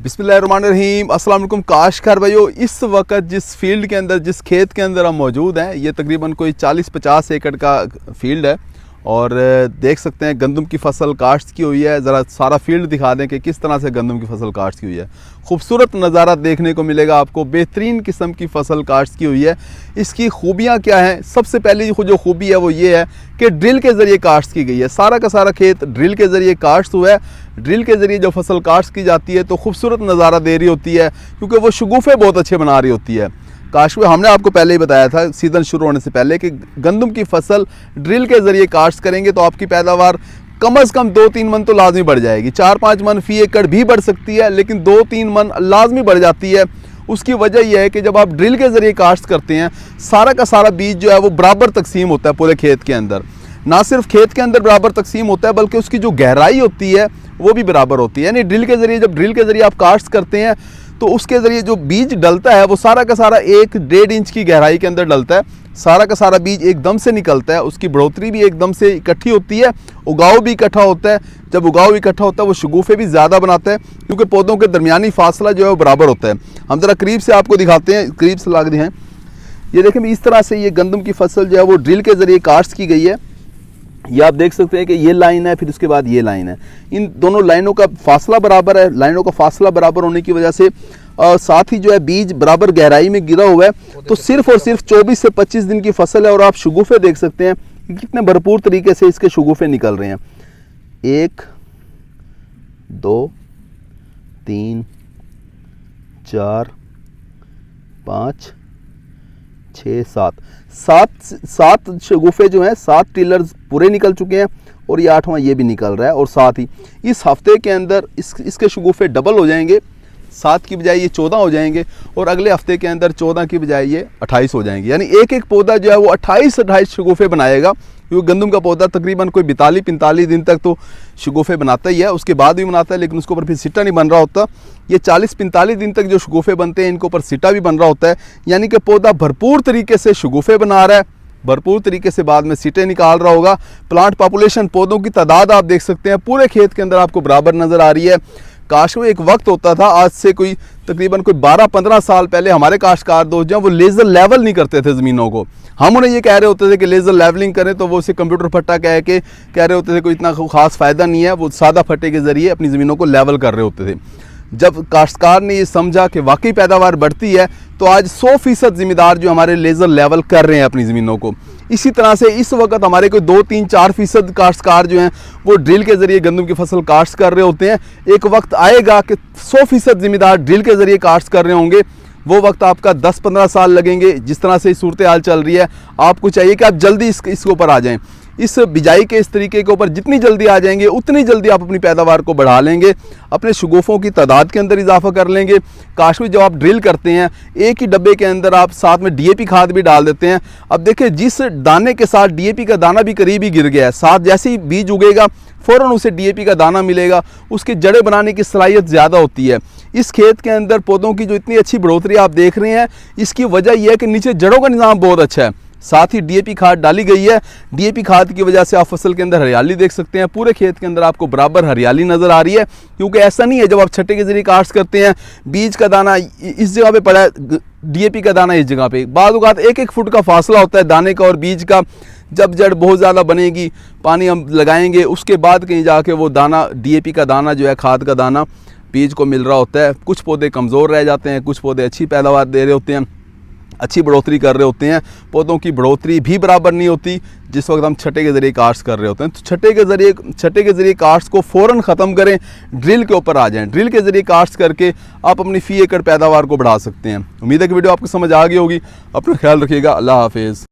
बिस्मिल्लाहिर्रहमानिर्रहीम अस्सलाम वालेकुम काश्तकार भाइयों। इस वक्त जिस फील्ड के अंदर, जिस खेत के अंदर हम मौजूद हैं, ये तकरीबन कोई 40-50 एकड़ का फील्ड है और देख सकते हैं गंदम की फसल काश्त की हुई है। ज़रा सारा फील्ड दिखा दें कि किस तरह से गंदम की फसल काश्त की हुई है। खूबसूरत नज़ारा देखने को मिलेगा आपको, बेहतरीन किस्म की फसल काश्त की हुई है। इसकी खूबियाँ क्या हैं? सबसे पहली जो खूबी है वो ये है कि ड्रिल के ज़रिए काश्त की गई है। सारा का सारा खेत ड्रिल के ज़रिए काश्त हुआ है। ड्रिल के ज़रिए जो फसल काश्त की जाती है तो खूबसूरत नज़ारा दे रही होती है, क्योंकि वो शगुफ़े बहुत अच्छे बना रही होती है। काश्त में हमने आपको पहले ही बताया था सीज़न शुरू होने से पहले कि गंदम की फसल ड्रिल के ज़रिए काश्त करेंगे तो आपकी पैदावार कम से कम 2-3 मन तो लाजमी बढ़ जाएगी। 4-5 मन फी एकड़ भी बढ़ सकती है, लेकिन 2-3 मन लाजमी बढ़ जाती है। उसकी वजह यह है कि जब आप ड्रिल के ज़रिए काश्त करते हैं, सारा का सारा बीज जो है वो बराबर तकसीम होता है पूरे खेत के अंदर। ना सिर्फ खेत के अंदर बराबर तकसीम होता है, बल्कि उसकी जो गहराई होती है वो भी बराबर होती है। यानी ड्रिल के ज़रिए, जब ड्रिल के ज़रिए आप काश्त करते हैं तो उसके ज़रिए जो बीज डलता है वो सारा का सारा 1-1.5 इंच की गहराई के अंदर डलता है। सारा का सारा बीज एकदम से निकलता है, उसकी बढ़ोतरी भी एकदम से इकट्ठी होती है, उगाव भी इकट्ठा होता है। जब उगाव इकट्ठा होता है वो शगुफ़े भी ज़्यादा बनाता है, क्योंकि पौधों के दरमियानी फासला जो है वो बराबर होता है। हम ज़रा करीब से आपको दिखाते हैं, करीब से लग रहे हैं। ये देखें, इस तरह से ये गंदम की फसल जो है वो ड्रिल के ज़रिए काश्त की गई है। ये आप देख सकते हैं कि ये लाइन है, फिर उसके बाद ये लाइन है। इन दोनों लाइनों का फासला बराबर है। लाइनों का फासला बराबर होने की वजह से साथ ही जो है बीज बराबर गहराई में गिरा हुआ है। तो सिर्फ और सिर्फ 24 से 25 दिन की फसल है और आप शगुफ़े देख सकते हैं कि कितने भरपूर तरीके से इसके शगुफ़े निकल रहे हैं। 1 2 3 4 5 6 7 शगुफ़े जो हैं, 7 टिलर्स पूरे निकल चुके हैं और ये 8वां ये भी निकल रहा है। और साथ ही इस हफ्ते के अंदर इसके शगुफ़े डबल हो जाएंगे। 7 की बजाय ये 14 हो जाएंगे और अगले हफ्ते के अंदर 14 की बजाय ये 28 हो जाएंगे। यानी एक पौधा जो है वो 28 शगुफ़े बनाएगा, क्योंकि गंदम का पौधा तकरीबन कोई 42-45 दिन तक तो शगुफ़े बनाता ही है, उसके बाद भी बनाता है, लेकिन उसके ऊपर फिर सिट्टा नहीं बन रहा होता। ये 40-45 दिन तक जो शगुफ़े बनते हैं, इनके ऊपर सिट्टा भी बन रहा होता है। यानी कि पौधा भरपूर तरीके से शगुफ़े बना रहा है, भरपूर तरीके से बाद में सीटें निकाल रहा होगा। प्लांट पॉपुलेशन, पौधों की तादाद आप देख सकते हैं पूरे खेत के अंदर आपको बराबर नज़र आ रही है। काश में एक वक्त होता था, आज से कोई तकरीबन कोई 12-15 साल पहले हमारे काश्तकार दोस्त जो वो लेज़र लेवल नहीं करते थे ज़मीनों को। हम उन्हें ये कह रहे होते थे कि लेज़र लेवलिंग करें, तो वो उसे कंप्यूटर फट्टा कह रहे होते थे कोई इतना ख़ास फ़ायदा नहीं है। वो सादा फट्टे के ज़रिए अपनी ज़मीनों को लेवल कर रहे होते थे। जब काश्तकार ने ये समझा कि वाकई पैदावार बढ़ती है, तो आज 100% ज़िम्मेदार जो हमारे लेज़र लेवल कर रहे हैं अपनी ज़मीनों को। इसी तरह से इस वक्त हमारे कोई 2-3-4% काश्तकार जो हैं वो ड्रिल के ज़रिए गंदम की फसल काश्त कर रहे होते हैं। एक वक्त आएगा कि 100% ज़िम्मेदार ड्रिल के ज़रिए काश्त कर रहे होंगे। वो वक्त आपका 10-15 साल लगेंगे। जिस तरह से सूरत हाल चल रही है, आपको चाहिए कि आप जल्दी इसके ऊपर आ जाएं। इस बिजाई के इस तरीके के ऊपर जितनी जल्दी आ जाएंगे, उतनी जल्दी आप अपनी पैदावार को बढ़ा लेंगे, अपने शगुफ़ों की तादाद के अंदर इजाफा कर लेंगे। काश में जब आप ड्रिल करते हैं, एक ही डब्बे के अंदर आप साथ में DAP खाद भी डाल देते हैं। अब देखिए, जिस दाने के साथ DAP का दाना भी करीब ही गिर गया है, साथ जैसे ही बीज उगेगा फ़ौरन उसे DAP का दाना मिलेगा, उसकी जड़ें बनाने की सलाहियत ज़्यादा होती है। इस खेत के अंदर पौधों की जो इतनी अच्छी बढ़ोतरी आप देख रहे हैं, इसकी वजह यह है कि नीचे जड़ों का निज़ाम बहुत अच्छा है। साथ ही DAP खाद डाली गई है। DAP खाद की वजह से आप फसल के अंदर हरियाली देख सकते हैं। पूरे खेत के अंदर आपको बराबर हरियाली नज़र आ रही है, क्योंकि ऐसा नहीं है जब आप छट्टे के ज़रिए काश्त करते हैं, बीज का दाना इस जगह पे पड़ा है, DAP का दाना इस जगह पे। बाद औक़ात 1-1 फुट का फासला होता है दाने का और बीज का। जब जड़ बहुत ज़्यादा बनेगी, पानी हम लगाएंगे, उसके बाद कहीं जाके वो दाना, DAP का दाना जो है, खाद का दाना बीज को मिल रहा होता है। कुछ पौधे कमज़ोर रह जाते हैं, कुछ पौधे अच्छी पैदावार दे रहे होते हैं, अच्छी बढ़ोतरी कर रहे होते हैं। पौधों की बढ़ोतरी भी बराबर नहीं होती जिस वक्त हम छट्टे के ज़रिए काश्त कर रहे होते हैं। तो छट्टे के ज़रिए काश्त को फ़ौरन ख़त्म करें, ड्रिल के ऊपर आ जाएं। ड्रिल के ज़रिए काश्त करके आप अपनी फ़ी एकड़ पैदावार को बढ़ा सकते हैं। उम्मीद है कि वीडियो आपको समझ आ गई होगी। अपना ख्याल रखिएगा। अल्लाह हाफिज़।